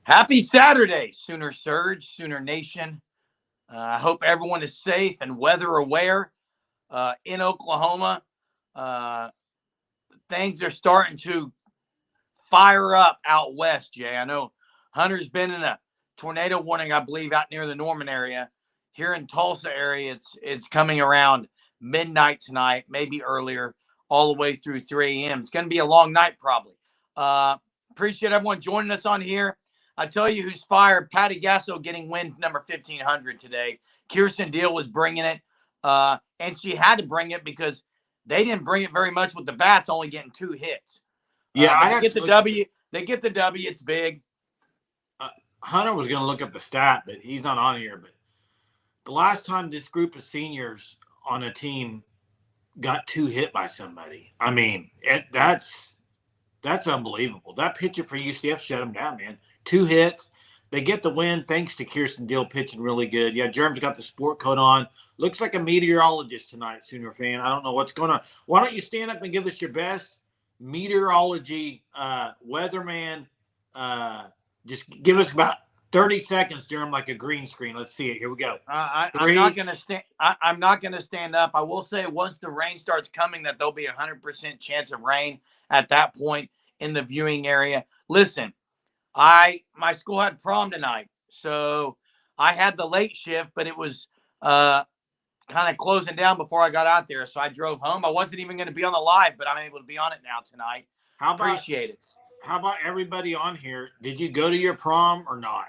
Happy Saturday, Sooner Surge, Sooner Nation. I hope everyone is safe and weather aware in Oklahoma. Uh, things are starting to fire up out west, Jay. I know Hunter's been in a tornado warning, I believe, out near the Norman area. Here in Tulsa area, it's coming around midnight tonight, maybe earlier, all the way through 3 a.m. It's going to be a long night probably. Appreciate everyone joining us on here. I tell you who's fired. Patty Gasso getting win number 1,500 today. Kirsten Deal was bringing it, and she had to bring it because they didn't bring it very much with the bats, only getting 2 hits. Yeah, they get the W. They get the W. It's big. Hunter was going to look up the stat, but he's not on here. But the last time this group of seniors on a team got 2 hit by somebody, I mean, that's unbelievable. That pitcher for UCF shut him down, man. 2 hits. They get the win thanks to Kirsten Deal pitching really good. Yeah, Jerem's got the sport coat on. Looks like a meteorologist tonight, Sooner fan. I don't know what's going on. Why don't you stand up and give us your best meteorology weatherman? Just give us about 30 seconds, Jerem, like a green screen. Let's see it. Here we go. I'm not going to stand. I'm not going to stand up. I will say once the rain starts coming, that there'll be 100% chance of rain at that point in the viewing area. Listen, my school had prom tonight, so I had the late shift, but it was kind of closing down before I got out there, so I drove home. I wasn't even going to be on the live, but I'm able to be on it now tonight. Appreciate it. How about everybody on here? Did you go to your prom or not?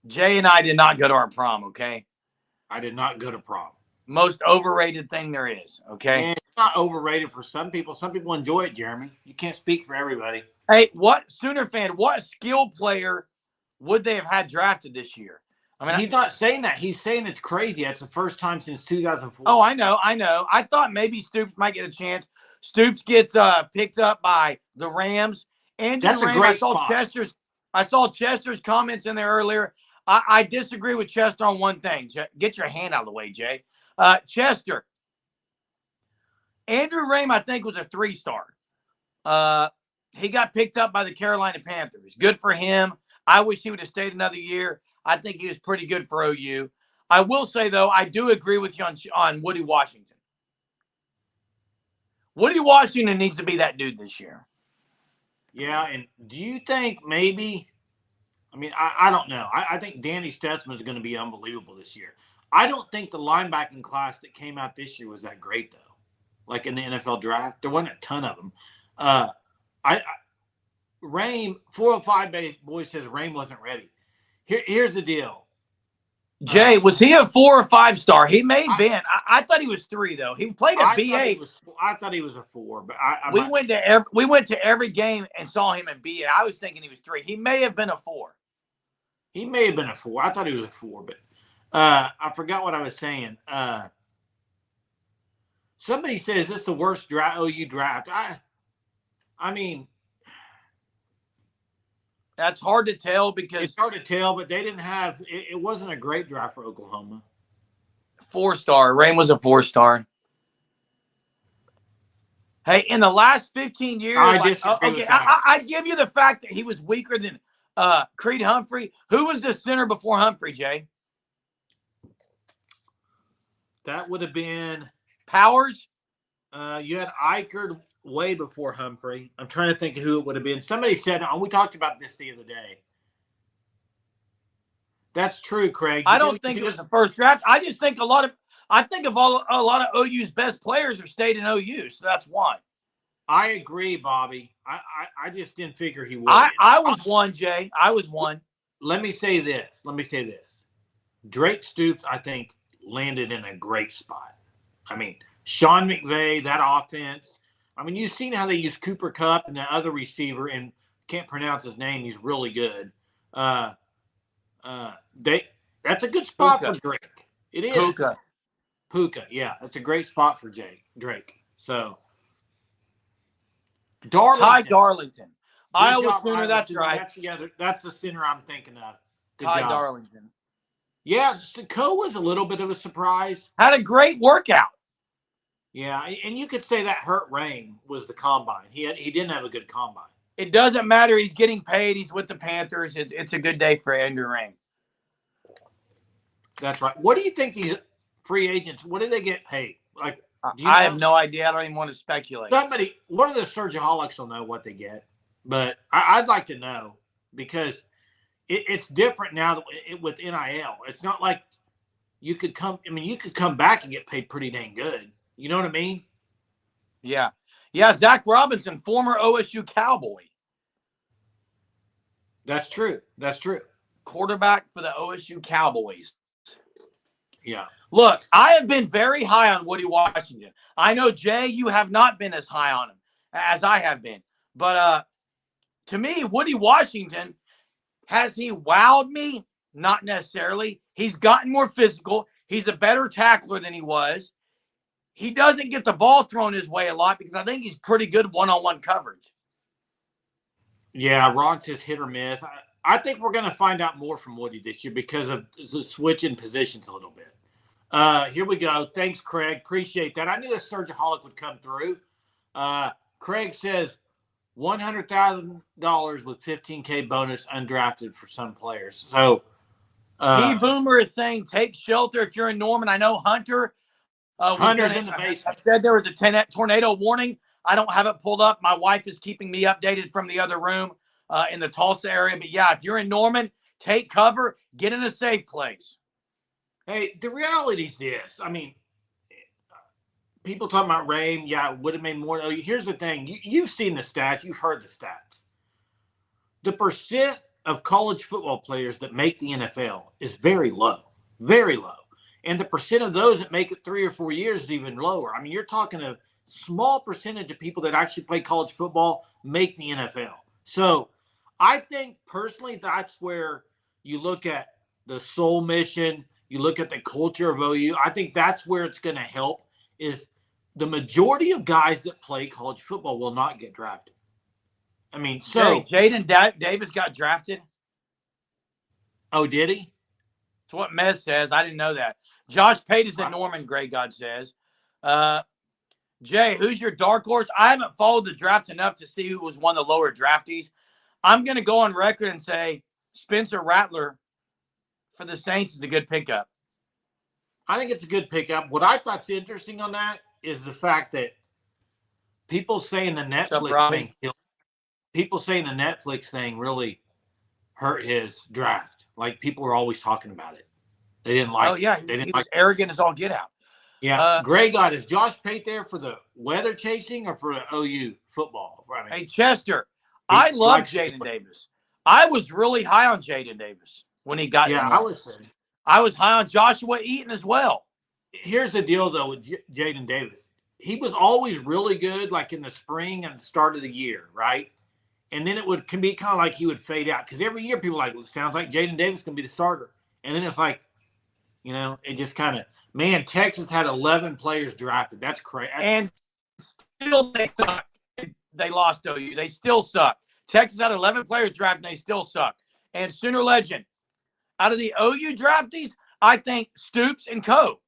Jay and I did not go to our prom, okay? I did not go to prom. Most overrated thing there is, okay? And it's not overrated for some people. Some people enjoy it, Jeremy. You can't speak for everybody. Hey, Sooner fan, what skill player would they have had drafted this year? I mean, he's not saying that. He's saying it's crazy. It's the first time since 2004. Oh, I know. I thought maybe Stoops might get a chance. Stoops gets picked up by the Rams. That's a great spot. I saw Chester's comments in there earlier. I disagree with Chester on one thing. Get your hand out of the way, Jay. Chester. Andrew Rame, I think, was a 3-star. He got picked up by the Carolina Panthers. Good for him. I wish he would have stayed another year. I think he was pretty good for OU. I will say, though, I do agree with you on Woody Washington. Woody Washington needs to be that dude this year. Yeah, and do you think maybe – I mean, I don't know. I think Danny Stutzman is going to be unbelievable this year. I don't think the linebacking class that came out this year was that great, though. Like in the NFL draft, there wasn't a ton of them. Rame, 405 boy says Rame wasn't ready. Here's the deal. Jay, was he a 4 or 5-star? He may have been. I thought he was 3, though. He played at BA. I thought he was a 4, but we went to every game and saw him in BA. I was thinking he was 3. He may have been a 4. He may have been a 4. I thought he was a 4, but I forgot what I was saying. Somebody says this is the worst OU draft. I mean, that's hard to tell because it's hard to tell, but they didn't have it wasn't a great draft for Oklahoma. 4-star. Rame was a 4-star. Hey, in the last 15 years, I give you the fact that he was weaker than Creed Humphrey. Who was the center before Humphrey, Jay? That would have been Powers. You had Eichert way before Humphrey. I'm trying to think of who it would have been. Somebody said, we talked about this the other day. That's true, Craig. I don't think it was the first draft. I just think a lot of OU's best players are stayed in OU, so that's why. I agree, Bobby. I just didn't figure he would. I was one, Jay. I was one. Let me say this. Drake Stoops, I think, landed in a great spot. I mean, Sean McVay, that offense. I mean, you've seen how they use Cooper Kupp and the other receiver, and can't pronounce his name. He's really good. That's a good spot for Drake. It is. Puka, yeah. That's a great spot for Drake. So, Ty Darlington. Iowa Sooner, that's right. That's the center I'm thinking of. Ty Darlington. Yeah, Sacco was a little bit of a surprise. Had a great workout. Yeah, and you could say that hurt Rame was the combine. He didn't have a good combine. It doesn't matter. He's getting paid. He's with the Panthers. It's a good day for Andrew Rain. That's right. What do you think these free agents, what do they get paid? Like, do you I know? have no idea. I don't even want to speculate. Somebody, one of the Surgeaholics will know what they get, but I'd like to know because it's different now with NIL. It's not like you could come. I mean, you could come back and get paid pretty dang good. You know what I mean? Yeah. Zach Robinson, former OSU Cowboy. That's true. Quarterback for the OSU Cowboys. Yeah. Look, I have been very high on Woody Washington. I know, Jay, you have not been as high on him as I have been. But to me, Woody Washington, has he wowed me? Not necessarily. He's gotten more physical. He's a better tackler than he was. He doesn't get the ball thrown his way a lot because I think he's pretty good one-on-one coverage. Yeah, Ron says hit or miss. I think we're going to find out more from Woody this year because of the switch in positions a little bit. Here we go. Thanks, Craig. Appreciate that. I knew a Surgeaholic would come through. Craig says $100,000 with $15K bonus undrafted for some players. So T Boomer is saying take shelter if you're in Norman. I know Hunter. Hunter's in the basement. I said there was a tornado warning. I don't have it pulled up. My wife is keeping me updated from the other room in the Tulsa area. But yeah, if you're in Norman, take cover, get in a safe place. Hey, the reality is this. I mean, people talking about rain. Yeah, would have made more. Here's the thing. You've seen the stats. You've heard the stats. The percent of college football players that make the NFL is very low. Very low. And the percent of those that make it 3 or 4 years is even lower. I mean, you're talking a small percentage of people that actually play college football make the NFL. So I think personally that's where you look at the soul mission, you look at the culture of OU. I think that's where it's going to help is the majority of guys that play college football will not get drafted. I mean, so Jaden Davis got drafted. Oh, did he? That's what Mez says. I didn't know that. Josh Pate is in Norman, Great God says. Jay, who's your dark horse? I haven't followed the draft enough to see who was one of the lower draftees. I'm going to go on record and say Spencer Rattler for the Saints is a good pickup. I think it's a good pickup. What I thought's interesting on that is the fact that people saying the Netflix thing really hurt his draft. Like people were always talking about it. They didn't like. Oh yeah, he was arrogant as all get out. Yeah, Gray God, is Josh Pate there for the weather chasing or for the OU football? I mean, hey Chester, I love Jaden Davis. I was really high on Jaden Davis when he got. Yeah, I was high on Joshua Eaton as well. Here's the deal though with Jaden Davis. He was always really good, like in the spring and the start of the year, right? And then can be kind of like he would fade out because every year people are like, well, it sounds like Jaden Davis can be the starter, and then it's like, it just kind of. Man, Texas had 11 players drafted. That's crazy. And still they suck. They lost OU. They still suck. Texas had 11 players drafted, and they still suck. And Sooner Legend, out of the OU draftees, I think Stoops and Co.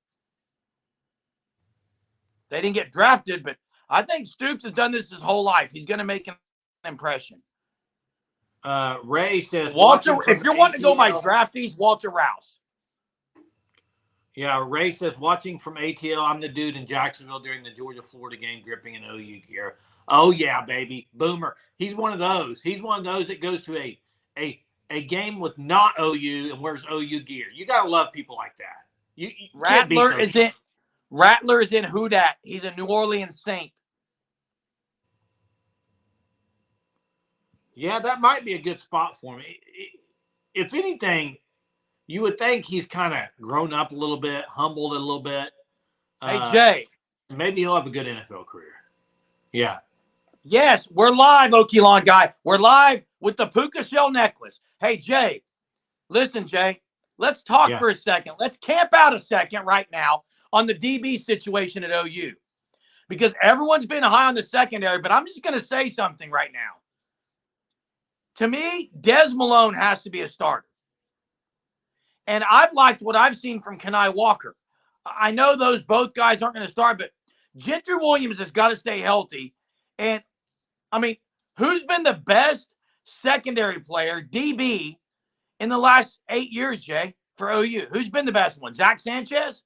They didn't get drafted, but I think Stoops has done this his whole life. He's going to make an impression. Ray says, Walter, if you're wanting to go by draftees, Walter Rouse. Yeah, Ray says, watching from ATL, I'm the dude in Jacksonville during the Georgia-Florida game gripping an OU gear. Oh, yeah, baby. Boomer. He's one of those. He's one of those that goes to a game with not OU and wears OU gear. You got to love people like that. You Rattler is in Who Dat. He's a New Orleans Saint. Yeah, that might be a good spot for him. If anything, you would think he's kind of grown up a little bit, humbled a little bit. Hey, Jay. Maybe he'll have a good NFL career. Yeah. Yes, we're live, Oakland guy. We're live with the puka shell necklace. Hey, Jay. Listen, Jay. Let's talk for a second. Let's camp out a second right now on the DB situation at OU. Because everyone's been high on the secondary, but I'm just going to say something right now. To me, Des Malone has to be a starter. And I've liked what I've seen from Kenai Walker. I know those both guys aren't going to start, but Gentry Williams has got to stay healthy. And, I mean, Who's been the best secondary player, DB, in the last 8 years, Jay, for OU? Who's been the best one? Zach Sanchez?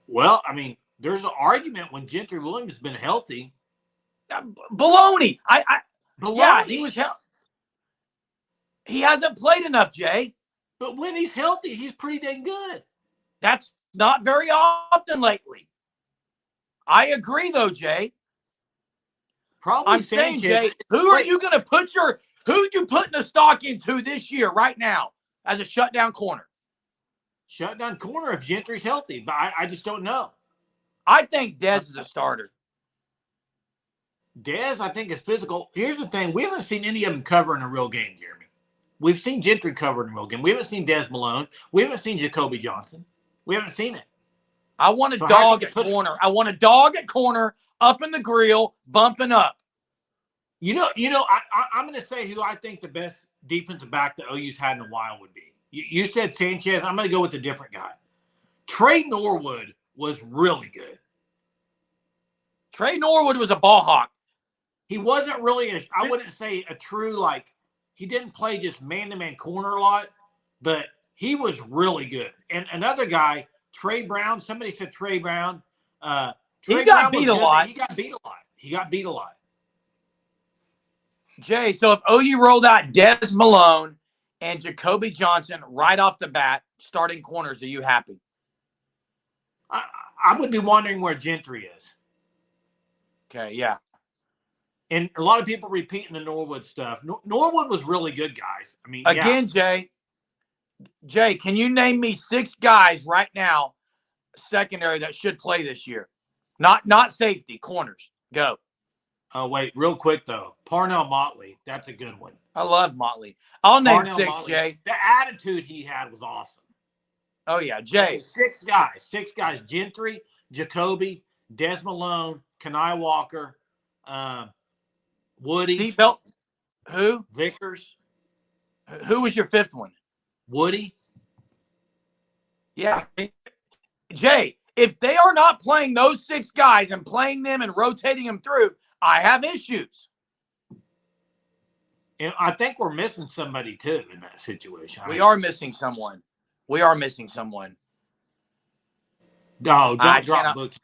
Well, I mean, there's an argument when Gentry Williams has been healthy. Baloney. Yeah, he Baloney. was healthy. He hasn't played enough, Jay. But when he's healthy, he's pretty dang good. That's not very often lately. I agree, though, Jay. Probably I'm saying, Jay, who are you going to put who are you putting a stock into this year, right now, as a shutdown corner? Shutdown corner if Gentry's healthy, but I just don't know. I think Dez is a starter. Dez, I think, is physical. Here's the thing. We haven't seen any of them cover in a real game, Jeremy. We've seen Gentry cover in a real game. We haven't seen Dez Malone. We haven't seen Jacoby Johnson. We haven't seen it. I want a dog at corner. I want a dog at corner, up in the grill, bumping up. I'm going to say who I think the best defensive back that OU's had in a while would be. You said Sanchez. I'm going to go with a different guy. Trey Norwood was really good. Trey Norwood was a ball hawk. He wasn't really I wouldn't say a true, like, he didn't play just man-to-man corner a lot, but he was really good. And another guy, Trey Brown, somebody said Trey Brown. He got beat a lot. He got beat a lot. Jay, so if OU rolled out Dez Malone and Jacoby Johnson right off the bat, starting corners, are you happy? I would be wondering where Gentry is. Okay, yeah. And a lot of people repeating the Norwood stuff. Norwood was really good, guys. I mean, again, yeah. Jay, can you name me 6 guys right now, secondary, that should play this year? Not safety, corners. Go. Oh, wait, real quick, though. Parnell Motley, that's a good one. I love Motley. I'll name Parnell 6, Motley. Jay. The attitude he had was awesome. Oh, yeah, Jay. 6 guys. Gentry, Jacoby, Des Malone, Kenai Walker, Woody. Seatbelt. Who? Vickers. Who was your 5th one? Woody. Yeah. Jay, if they are not playing those 6 guys and playing them and rotating them through, I have issues. And I think we're missing somebody, too, in that situation. We are missing someone. No, don't drop Bookie.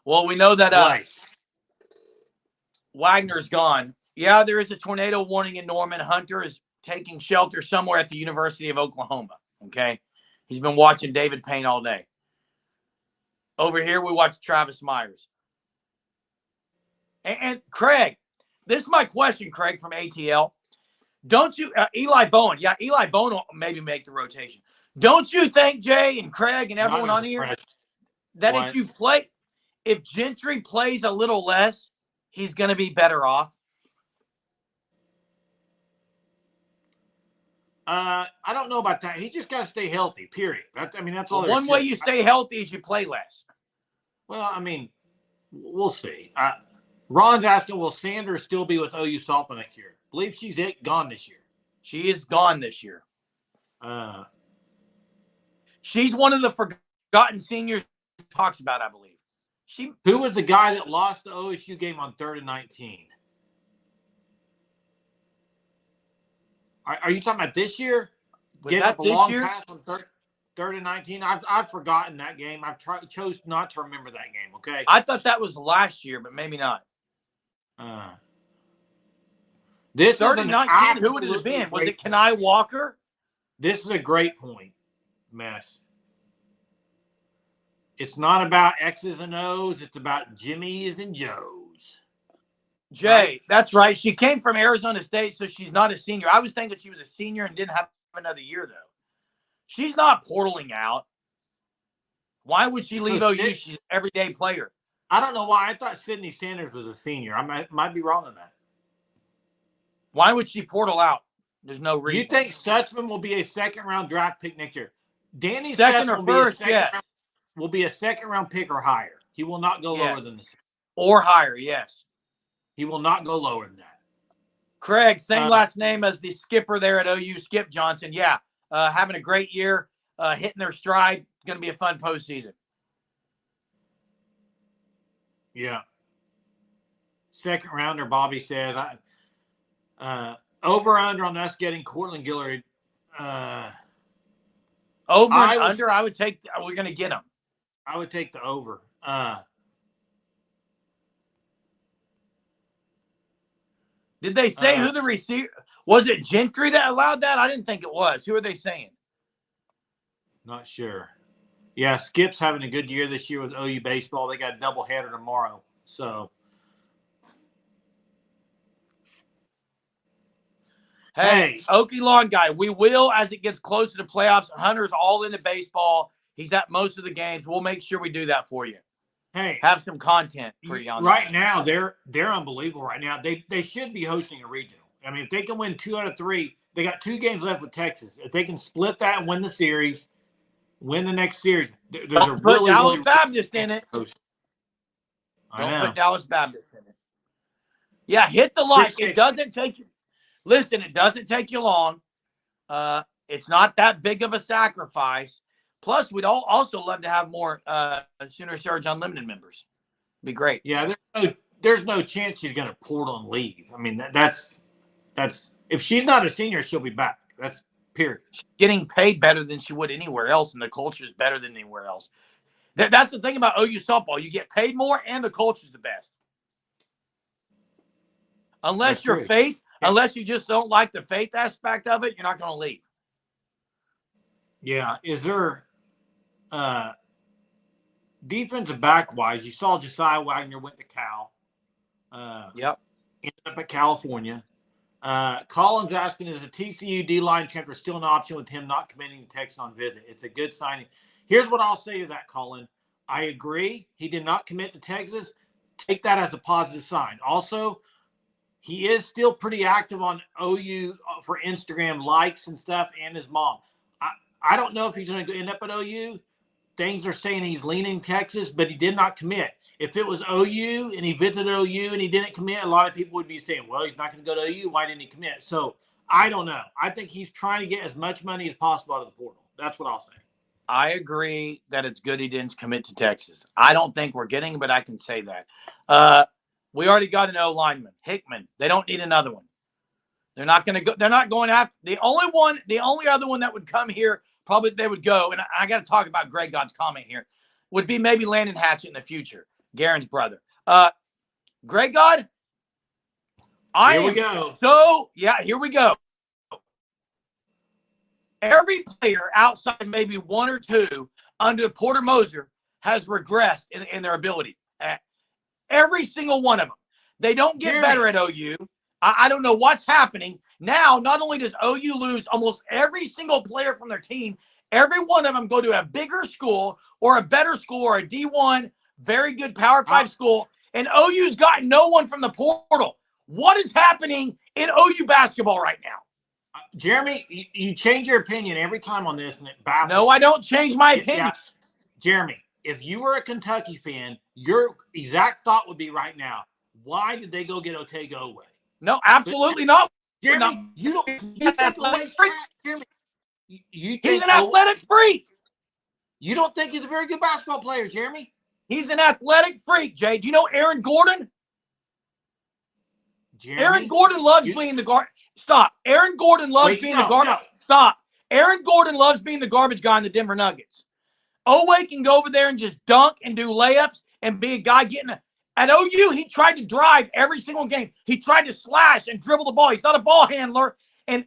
Well, we know that Wagner's gone. Yeah, there is a tornado warning in Norman. Hunter is taking shelter somewhere at the University of Oklahoma, okay? He's been watching David Payne all day. Over here, we watch Travis Myers. And Craig, this is my question, Craig, from ATL. Don't you, Eli Bowen, Eli Bowen will maybe make the rotation. Don't you think, Jay and Craig and everyone on here, that if Gentry plays a little less, he's going to be better off? I don't know about that. He just got to stay healthy, period. That's all. One way you stay healthy is you play less. Well, I mean, we'll see. Ron's asking, will Sanders still be with OU softball next year? I believe she's gone this year. She is gone this year. She's one of the forgotten seniors talks about, I believe. Who was the guy that lost the OSU game on 3rd and 19? Are you talking about this year? Gave up a long pass on 3rd and 19? I've forgotten that game. Chose not to remember that game, okay? I thought that was last year, but maybe not. This 3rd and 19, who would it have been? Was it Kenai Walker? This is a great point, Mess. It's not about X's and O's. It's about Jimmy's and Joe's. Jay, right? That's right. She came from Arizona State, so she's not a senior. I was thinking she was a senior and didn't have another year, though. She's not portaling out. Why would she leave OU? She's an everyday player. I don't know why. I thought Sydney Sanders was a senior. I might be wrong on that. Why would she portal out? There's no reason. You think Stutzman will be a 2nd-round draft pick next year? Danny second Stutzman or first, yes. Will be a 2nd-round pick or higher. He will not go lower than this. Or higher, yes. He will not go lower than that. Craig, same last name as the skipper there at OU, Skip Johnson. Yeah, having a great year, hitting their stride. Going to be a fun postseason. Yeah. second rounder, Bobby says. Over under on us getting Cortland Gillard. Over and under, I would take. We're going to get him. I would take the over. Did they say who the receiver was? It Gentry that allowed that? I didn't think it was. Who are they saying? Not sure. Yeah, Skip's having a good year this year with OU baseball. They got a doubleheader tomorrow. So, hey, Okie Lawn guy, we will, as it gets closer to playoffs, Hunter's all into baseball. He's at most of the games. We'll make sure we do that for you. Hey, have some content for you on right that. Now. They're unbelievable right now. They should be hosting a regional. I mean, if they can win 2 out of 3, they got 2 games left with Texas. If they can split that and win the series, win the next series, there's a put Dallas Baptist in it. Don't put Dallas Baptist in it. Yeah, hit the like. It doesn't take you. Listen, it doesn't take you long. It's not that big of a sacrifice. Plus, we'd also love to have more Sooner Surge Unlimited members. Be great. Yeah, there's no chance she's going to portal and leave. I mean, that's if she's not a senior, she'll be back. That's period. She's getting paid better than she would anywhere else, and the culture is better than anywhere else. That's the thing about OU softball. You get paid more, and the culture's the best. Unless you're faith, unless you just don't like the faith aspect of it, you're not going to leave. Yeah. Is there defensive back wise? You saw Josiah Wagner went to Cal. Yep. Ended up at California. Colin's asking, is the TCU D-line transfer still an option with him not committing to Texas on visit? It's a good signing. Here's what I'll say to that, Colin. I agree. He did not commit to Texas. Take that as a positive sign. Also, he is still pretty active on OU for Instagram likes and stuff, and his mom. I don't know if he's going to end up at OU. Things are saying he's leaning Texas, but he did not commit. If it was OU and he visited OU and he didn't commit, a lot of people would be saying, well, he's not going to go to OU. Why didn't he commit? So I don't know. I think he's trying to get as much money as possible out of the portal. That's what I'll say. I agree that it's good he didn't commit to Texas. I don't think we're getting, but I can say that. We already got an O lineman, Hickman. They don't need another one. They're not going to go. They're not going after the only other one that would come here. Probably they would go, and I got to talk about Greg God's comment here. Would be maybe Landon Hatchett in the future, Garen's brother. Greg God. Here we go. Here we go. Every player outside maybe 1 or 2 under Porter Moser has regressed in their ability. Every single one of them. They don't get better at OU. I don't know what's happening. Now, not only does OU lose almost every single player from their team, every one of them go to a bigger school or a better school or a D1, very good Power 5 school, and OU's got no one from the portal. What is happening in OU basketball right now? Jeremy, you change your opinion every time on this, and it baffles. No, I don't change my opinion. Yeah. Jeremy, if you were a Kentucky fan, your exact thought would be right now, why did they go get Otega Oweh? No, absolutely not. Jeremy, you don't think Oweh's crap, Jeremy. He's an athletic freak. You don't think he's a very good basketball player, Jeremy? He's an athletic freak, Jay. Do you know Aaron Gordon? Jeremy, Aaron Gordon loves being the guard. Stop. Aaron Gordon loves being the garbage. No. Stop. Aaron Gordon loves being the garbage guy in the Denver Nuggets. Oweh can go over there and just dunk and do layups and be a guy getting at OU, he tried to drive every single game. He tried to slash and dribble the ball. He's not a ball handler. And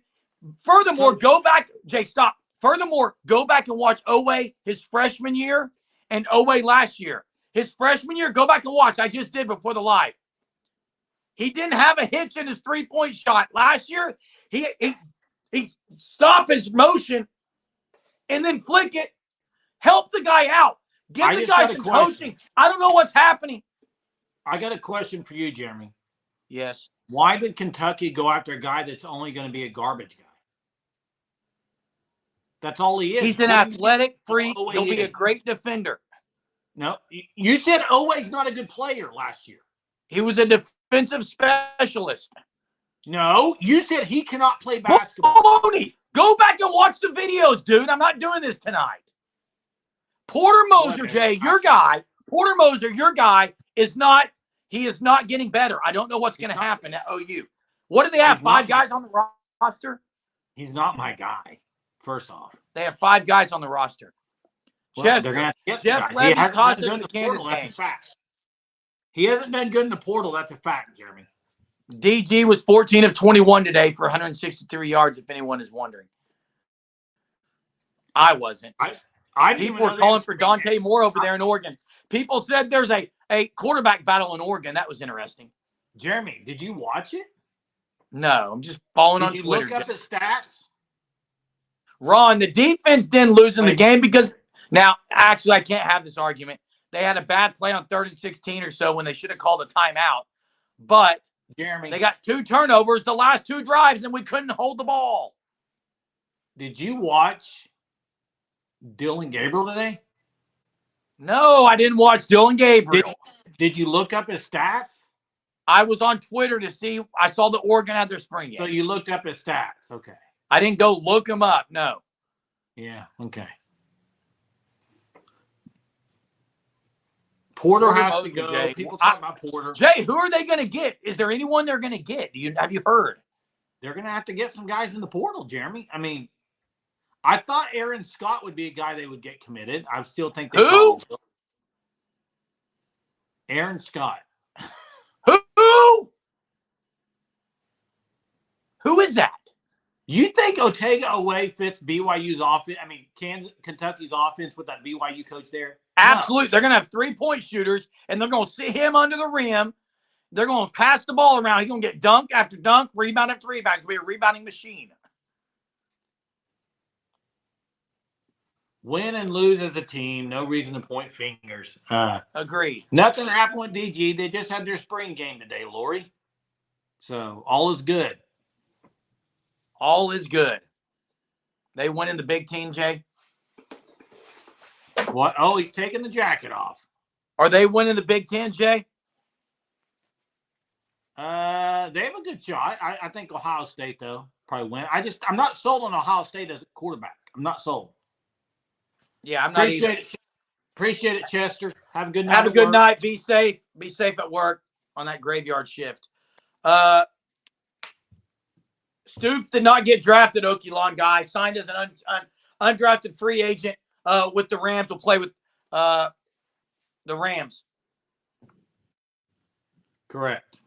furthermore, go back, Jay, stop. Furthermore, go back and watch Oweh his freshman year and Oweh last year. His freshman year, go back and watch. I just did before the live. He didn't have a hitch in his three-point shot. Last year, he stopped his motion and then flick it. Help the guy out. Give the guy some coaching. I don't know what's happening. I got a question for you, Jeremy. Yes. Why did Kentucky go after a guy that's only going to be a garbage guy? That's all he is. He's an athletic freak. He'll be a great defender. No, you said Oweh's not a good player last year. He was a defensive specialist. No, you said he cannot play basketball. Go back and watch the videos, dude. I'm not doing this tonight. Porter Moser, Jay, your guy. Porter Moser, your guy, is not. He is not getting better. I don't know what's going to happen at OU. What do they have? He's 5 not- guys on the roster? He's not my guy, first off. They have 5 guys on the roster. Well, they're going to get some Jeff guys. Levy He hasn't cost been us good in the the portal. Kansas That's a game. fact. He hasn't been good in the portal. That's a fact, Jeremy. DG was 14 of 21 today for 163 yards, if anyone is wondering. I wasn't. I People were calling for Dante Moore over there in Oregon. People said there's a quarterback battle in Oregon. That was interesting. Jeremy, did you watch it? No, I'm just following on Did you Twitter. look up his stats? Ron, the defense didn't lose in the game because now, actually, I can't have this argument. They had a bad play on 3rd and 16 or so when they should have called a timeout. But Jeremy, they got 2 turnovers the last 2 drives, and we couldn't hold the ball. did you watch Dylan Gabriel today? No, I didn't watch Dylan Gabriel. Did you look up his stats? I was on Twitter to see. I saw the Oregon had their spring game. So you looked up his stats. Okay. I didn't go look him up. No. Yeah. Okay. Porter has to go. Jay. People talk about Porter. Jay, who are they going to get? Is there anyone they're going to get? Have you heard? They're going to have to get some guys in the portal, Jeremy. I mean, I thought Aaron Scott would be a guy they would get committed. I still think they Who? Aaron Scott. Who? Who is that? You think Otega-Oweh fits BYU's offense? I mean, Kentucky's offense with that BYU coach there? Absolutely. No. They're going to have 3-point shooters, and they're going to sit him under the rim. They're going to pass the ball around. He's going to get dunk after dunk, rebound after rebound. He's going to be a rebounding machine. Win and lose as a team. No reason to point fingers. Agreed. Nothing happened with DG. They just had their spring game today, Lori. So all is good. All is good. They win in the Big Ten, Jay? What? Oh, he's taking the jacket off. Are they winning the Big Ten, Jay? They have a good shot. I think Ohio State, though, probably win. I'm not sold on Ohio State as a quarterback. I'm not sold. Yeah, I'm not either. Appreciate it, Chester. Have a good night. Have a good night. Be safe. Be safe at work on that graveyard shift. Stoops did not get drafted, Oakland guy. Signed as an undrafted free agent with the Rams. Will play with the Rams. Correct.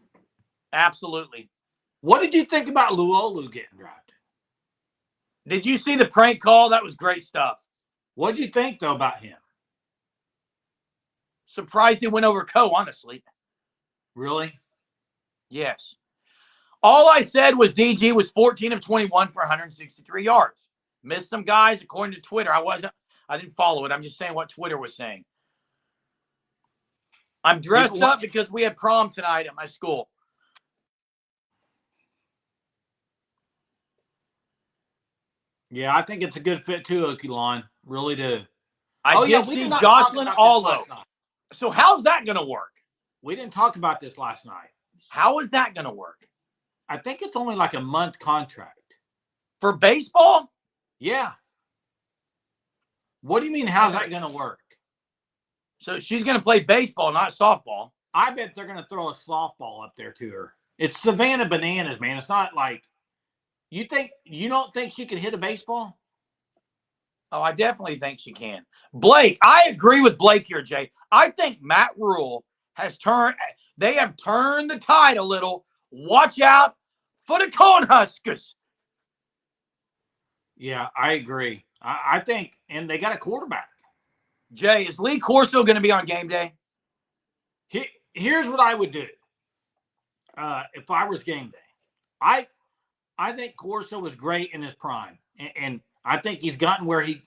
Absolutely. What did you think about Laulu getting drafted? Did you see the prank call? That was great stuff. What did you think, though, about him? Surprised he went over Co, honestly. Really? Yes. All I said was DG was 14 of 21 for 163 yards. Missed some guys according to Twitter. I didn't follow it. I'm just saying what Twitter was saying. I'm dressed up because we had prom tonight at my school. Yeah, I think it's a good fit too, Oakland. Really do. I did see Jocelyn Allo. So how's that going to work? We didn't talk about this last night. How is that going to work? I think it's only like a month contract. For baseball? Yeah. What do you mean, how's that going to work? So she's going to play baseball, not softball. I bet they're going to throw a softball up there to her. It's Savannah Bananas, man. It's not like you don't think she could hit a baseball? Oh, I definitely think she can. Blake, I agree with Blake here, Jay. I think Matt Rule they have turned the tide a little. Watch out for the Cornhuskers. Yeah, I agree. I think, and they got a quarterback. Jay, is Lee Corso going to be on game day? Here's what I would do if I was game day. I think Corso was great in his prime, and I think he's gotten where he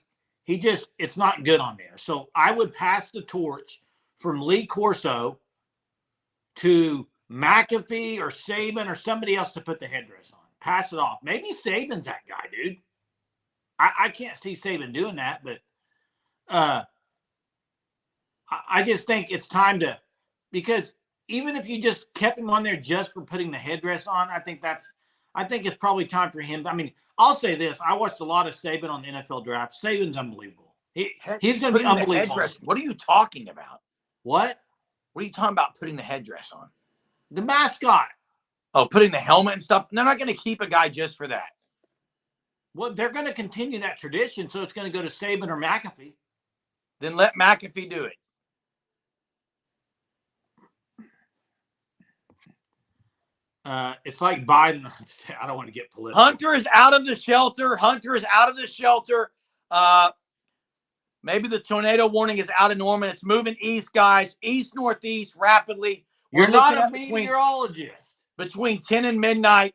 just it's not good on there. So I would pass the torch from Lee Corso to McAfee or Saban or somebody else to put the headdress on. Pass it off. Maybe Saban's that guy, dude. I can't see Saban doing that, but I just think it's time to, because even if you just kept him on there just for putting the headdress on, I think it's probably time for him. I mean, I'll say this. I watched a lot of Saban on the NFL draft. Saban's unbelievable. He's going to be unbelievable. What are you talking about? What? What are you talking about putting the headdress on? The mascot. Oh, putting the helmet and stuff? They're not going to keep a guy just for that. Well, they're going to continue that tradition, so it's going to go to Saban or McAfee. Then let McAfee do it. It's like Biden. I don't want to get political. Hunter is out of the shelter. Maybe the tornado warning is out of Norman. It's moving east, guys. East, northeast, rapidly. You're not a meteorologist. Between 10 and midnight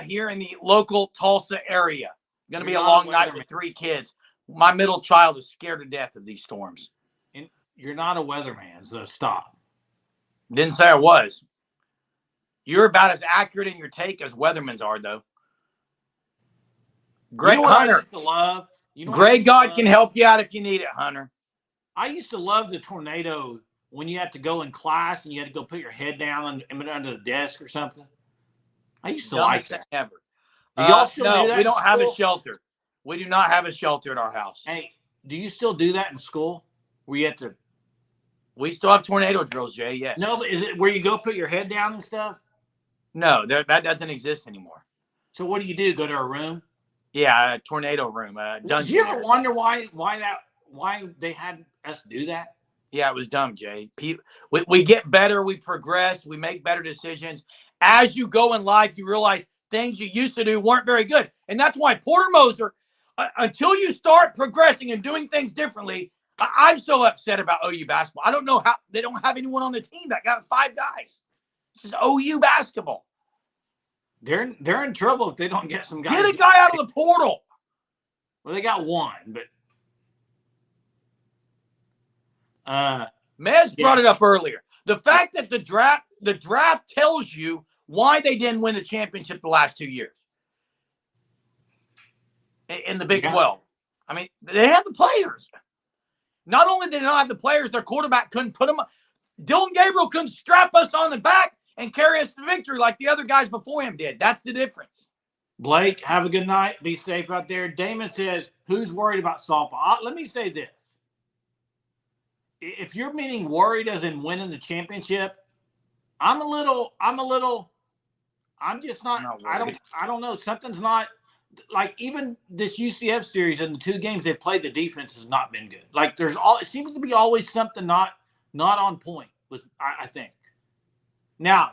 here in the local Tulsa area. Going to be a long night with 3 kids. My middle child is scared to death of these storms. And you're not a weatherman, so stop. Didn't say I was. You're about as accurate in your take as weathermen's are, though. Great, you know what Hunter. I used to love? Great God can help you out if you need it, Hunter. I used to love the tornado when you had to go in class and you had to go put your head down under the desk or something. I used to like that. Ever. Do y'all still no, do that? We don't have a shelter. We do not have a shelter at our house. Hey, do you still do that in school? Where you have to? We still have tornado drills, Jay. Yes. No, but is it where you go put your head down and stuff? No, that doesn't exist anymore. So what do you do? Go to a room? Yeah, a tornado room. Did you ever wonder why they had us do that? Yeah, it was dumb, Jay. We get better, we progress, we make better decisions. As you go in life, you realize things you used to do weren't very good. And that's why Porter Moser, until you start progressing and doing things differently, I'm so upset about OU basketball. I don't know how they don't have anyone on the team that got 5 guys. This is OU basketball. They're in trouble if they don't get some guys. Get a guy out of the portal. Well, they got one, but Mez brought it up earlier. The fact that the draft tells you why they didn't win the championship the last 2 years in the Big 12. I mean, they have the players. Not only did they not have the players, their quarterback couldn't put them up. Dylan Gabriel couldn't strap us on the back and carry us to victory like the other guys before him did. That's the difference. Blake, have a good night. Be safe out there. Damon says, who's worried about softball? Let me say this. If you're meaning worried as in winning the championship, I'm just not I don't know. Something's not like even this UCF series and the 2 games they've played, the defense has not been good. Like it seems to be always something not on point with I think. Now,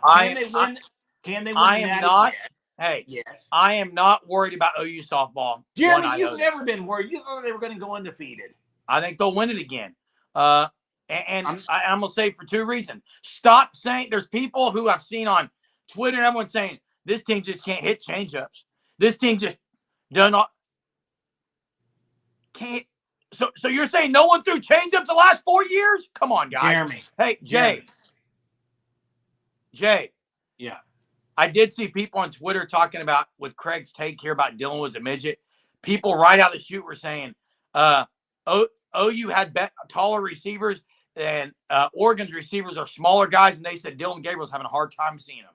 can they win? I am not. Yet? Hey, yes. I am not worried about OU softball. Jeremy, you've never been worried. You thought they were going to go undefeated. I think they'll win it again. I'm going to say for 2 reasons. Stop saying there's people who I've seen on Twitter and everyone saying this team just can't hit changeups. This team just can't. So you're saying no one threw changeups the last 4 years? Come on, guys. Jeremy. Hey, Jay. Yeah. I did see people on Twitter talking about with Craig's take here about Dylan was a midget. People right out of the chute were saying OU had taller receivers and Oregon's receivers are smaller guys, and they said Dylan Gabriel's having a hard time seeing them.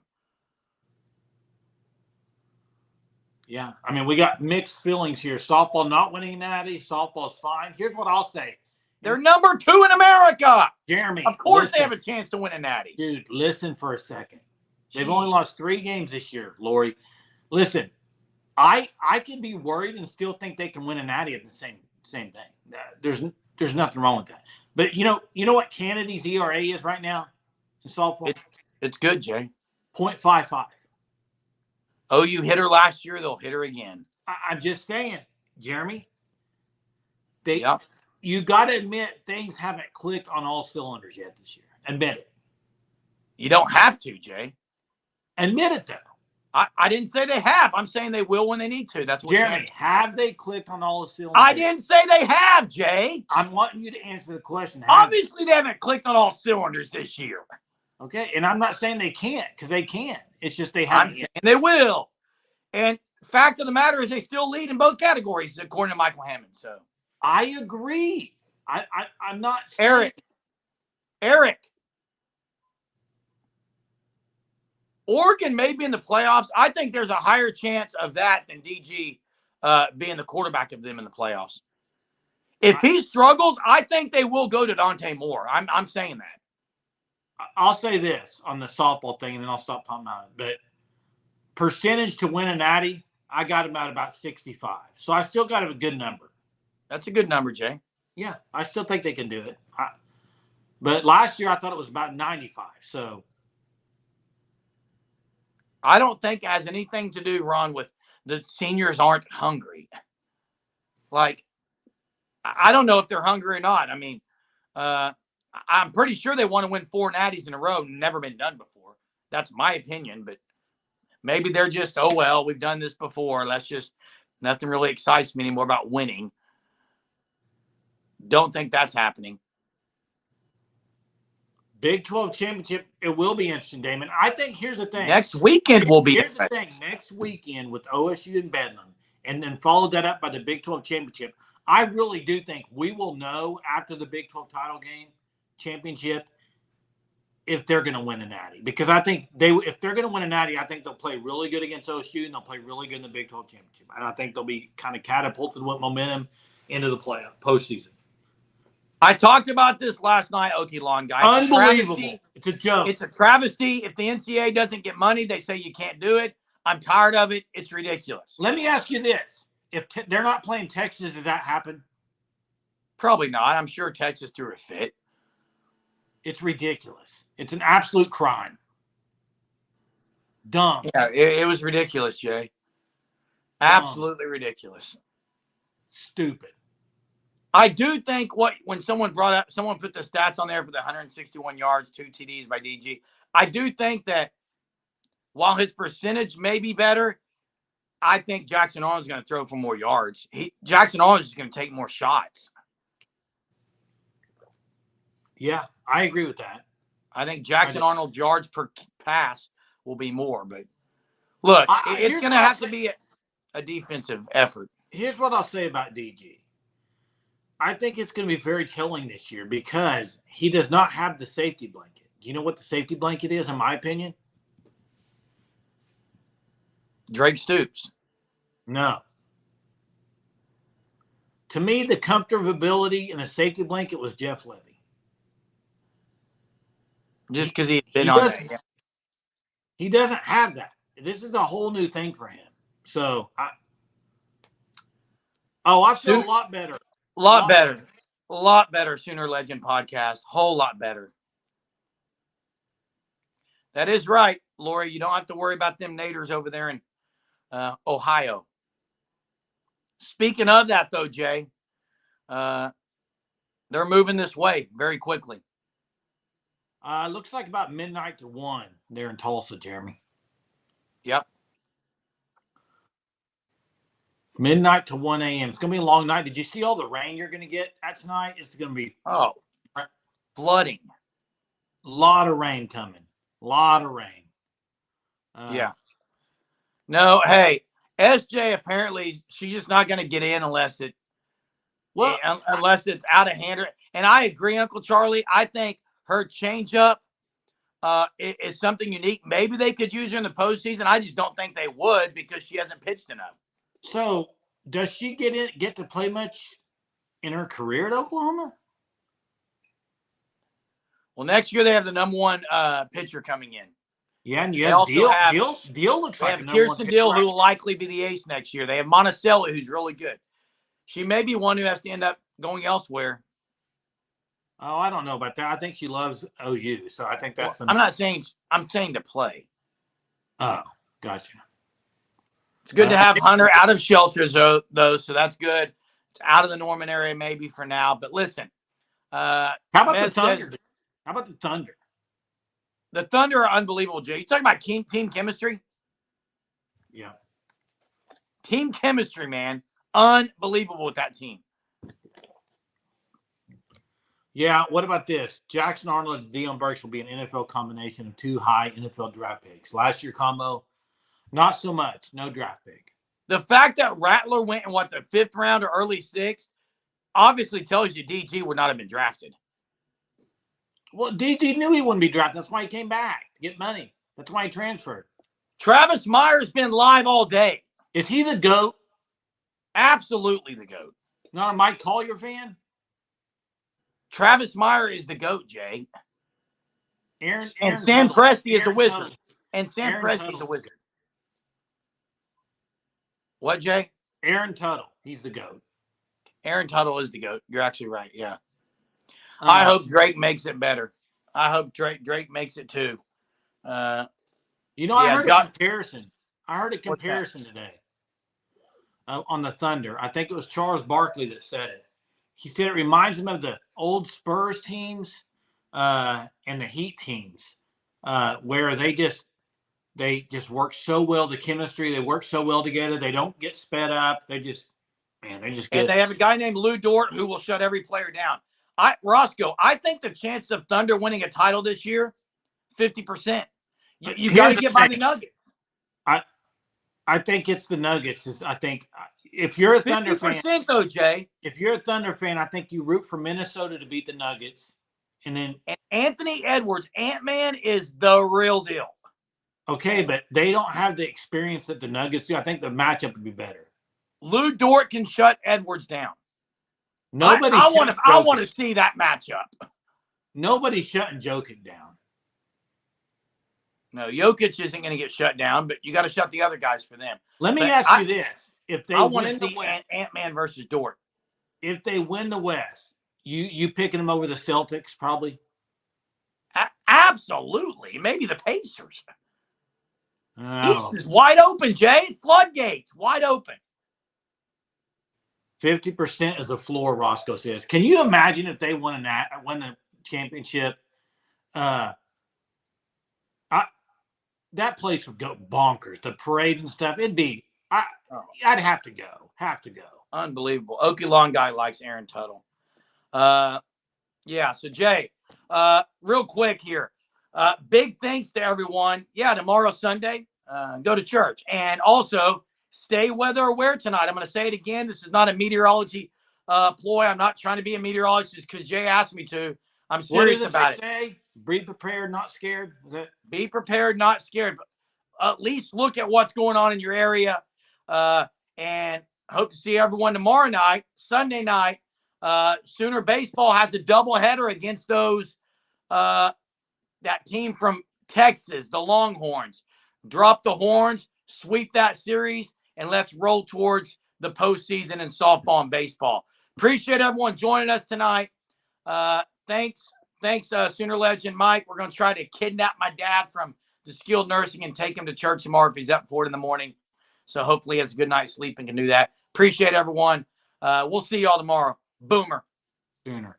Yeah, I mean, we got mixed feelings here. Softball not winning natty. Softball's fine. Here's what I'll say. They're number 2 in America. Jeremy. Of course they have a chance to win a natty. Dude, listen for a second. They've only lost 3 games this year, Lori. Listen, I can be worried and still think they can win a natty at the same thing. There's nothing wrong with that. But you know what Kennedy's ERA is right now in softball? It's good, Jay. 0.55. OU hit her last year, they'll hit her again. I'm just saying, Jeremy. You got to admit things haven't clicked on all cylinders yet this year. Admit it. You don't have to, Jay. Admit it, though. I didn't say they have. I'm saying they will when they need to. That's what Jeremy, have they clicked on all the cylinders? I didn't say they have, Jay. I'm wanting you to answer the question. Obviously, they haven't clicked on all cylinders this year. Okay, and I'm not saying they can't, because they can. It's just they haven't. And they will. And fact of the matter is they still lead in both categories, according to Michael Hammond. So I agree. I'm not saying... Eric. Oregon may be in the playoffs. I think there's a higher chance of that than DG being the quarterback of them in the playoffs. If he struggles, I think they will go to Dante Moore. I'm saying that. I'll say this on the softball thing, and then I'll stop talking about it. But percentage to win a natty, I got about 65. So I still got a good number. That's a good number, Jay. Yeah, I still think they can do it. But last year I thought it was about 95. So I don't think it has anything to do, Ron, with the seniors aren't hungry. Like, I don't know if they're hungry or not. I mean, I'm pretty sure they want to win 4 natties in a row. Never been done before. That's my opinion, but maybe they're just, oh, well, we've done this before. Nothing really excites me anymore about winning. Don't think that's happening. Big 12 championship, it will be interesting, Damon. I think here's the thing. Next weekend will be. Here's the thing. Next weekend with OSU and Bedlam, and then follow that up by the Big 12 championship. I really do think we will know after the Big 12 title game championship if they're going to win a natty. Because I think if they're going to win a natty, I think they'll play really good against OSU and they'll play really good in the Big 12 championship. And I think they'll be kind of catapulted with momentum into the playoff postseason. I talked about this last night, Okie Lawn guy. Unbelievable. It's a joke. It's a travesty. If the NCAA doesn't get money, they say you can't do it. I'm tired of it. It's ridiculous. Let me ask you this. If they're not playing Texas, does that happen? Probably not. I'm sure Texas threw a fit. It's ridiculous. It's an absolute crime. Dumb. Yeah, it was ridiculous, Jay. Absolutely ridiculous. Stupid. I do think when someone put the stats on there for the 161 yards, 2 TDs by DG. I do think that while his percentage may be better, I think Jackson Arnold's going to throw for more yards. Jackson Arnold is going to take more shots. Yeah, I agree with that. I think Jackson Arnold's yards per pass will be more. But look, it's going to have to be a defensive effort. Here's what I'll say about DG. I think it's going to be very telling this year because he does not have the safety blanket. Do you know what the safety blanket is, in my opinion? Drake Stoops. No. To me, the comfortability and the safety blanket was Jeff Levy. Just because he's been on that. He doesn't have that. This is a whole new thing for him. So, I feel a lot better. A lot better. Sooner Legend podcast. Whole lot better. That is right, Lori. You don't have to worry about them Naders over there in Ohio. Speaking of that, though, Jay, they're moving this way very quickly. Looks like about midnight to 1 there in Tulsa, Jeremy. Yep. Midnight to 1 a.m. It's going to be a long night. Did you see all the rain you're going to get tonight? It's going to be flooding. A lot of rain coming. A lot of rain. Yeah. No, hey, SJ apparently she's just not going to get in unless it's out of hand. And I agree, Uncle Charlie. I think her changeup is something unique. Maybe they could use her in the postseason. I just don't think they would because she hasn't pitched enough. So, does she get to play much in her career at Oklahoma? Well, next year they have the number 1 pitcher coming in. Yeah, and you have Deal. Deal looks like they have Kirsten Deal, who will likely be the ace next year. They have Monticello, who's really good. She may be one who has to end up going elsewhere. Oh, I don't know about that. I think she loves OU, so I think that's. I'm saying to play. Oh, gotcha. It's good to have Hunter out of shelters, though, so that's good. It's out of the Norman area maybe for now. But listen. How about the Thunder? How about the Thunder? The Thunder are unbelievable, Jay. You talking about team chemistry? Yeah. Team chemistry, man. Unbelievable with that team. Yeah, what about this? Jackson Arnold and Deion Burks will be an NFL combination of 2 high NFL draft picks. Last year combo, not so much. No draft pick. The fact that Rattler went in the 5th round or early 6th obviously tells you DG would not have been drafted. Well, DG knew he wouldn't be drafted. That's why he came back to get money. That's why he transferred. Travis Meyer's been live all day. Is he the GOAT? Absolutely the GOAT. Not a Mike Collier fan? Travis Meyer is the GOAT, Jay. And Sam Presti is a wizard. Tuttle. And Sam Aaron Presti's Tuttle's a wizard. What, Jay? Aaron Tuttle. He's the GOAT. Aaron Tuttle is the GOAT. You're actually right. Yeah. I hope Drake makes it better. I hope Drake makes it too. I heard a comparison. I heard a comparison today on the Thunder. I think it was Charles Barkley that said it. He said it reminds him of the old Spurs teams and the Heat teams where they just work so well. The chemistry, they work so well together. They don't get sped up. They just good. And they have a guy named Lou Dort who will shut every player down. Roscoe, I think the chance of Thunder winning a title this year, 50%. You got to get by the Nuggets. I think it's the Nuggets. I think if you're a Thunder fan, 50% though, Jay. If you're a Thunder fan, I think you root for Minnesota to beat the Nuggets, and Anthony Edwards, Ant-Man, is the real deal. Okay, but they don't have the experience that the Nuggets do. I think the matchup would be better. Lou Dort can shut Edwards down. I want to see that matchup. Nobody's shutting Jokic down. No, Jokic isn't going to get shut down, but you got to shut the other guys for them. Let me ask you this: I want to see Ant-Man versus Dort. If they win the West, you picking them over the Celtics probably? Absolutely, maybe the Pacers. East is wide open, Jay. Floodgates wide open. 50% is the floor, Roscoe says. Can you imagine if they won the championship? That place would go bonkers. The parade and stuff. It'd be. I'd have to go. Unbelievable. Okie Long guy likes Aaron Tuttle. Yeah. So Jay, real quick here. Big thanks to everyone. Yeah, tomorrow Sunday, go to church, and also stay weather aware tonight. I'm going to say it again. This is not a meteorology ploy. I'm not trying to be a meteorologist because Jay asked me to. I'm serious about it. Say? Be prepared, not scared. Be prepared, not scared. But at least look at what's going on in your area, and hope to see everyone tomorrow night, Sunday night. Sooner baseball has a doubleheader against those that team from Texas, the Longhorns. Drop the horns, sweep that series, and let's roll towards the postseason in softball and baseball. Appreciate everyone joining us tonight. Thanks, Sooner legend Mike. We're going to try to kidnap my dad from the skilled nursing and take him to church tomorrow if he's up for it in the morning. So hopefully he has a good night's sleep and can do that. Appreciate everyone. We'll see y'all tomorrow. Boomer. Sooner.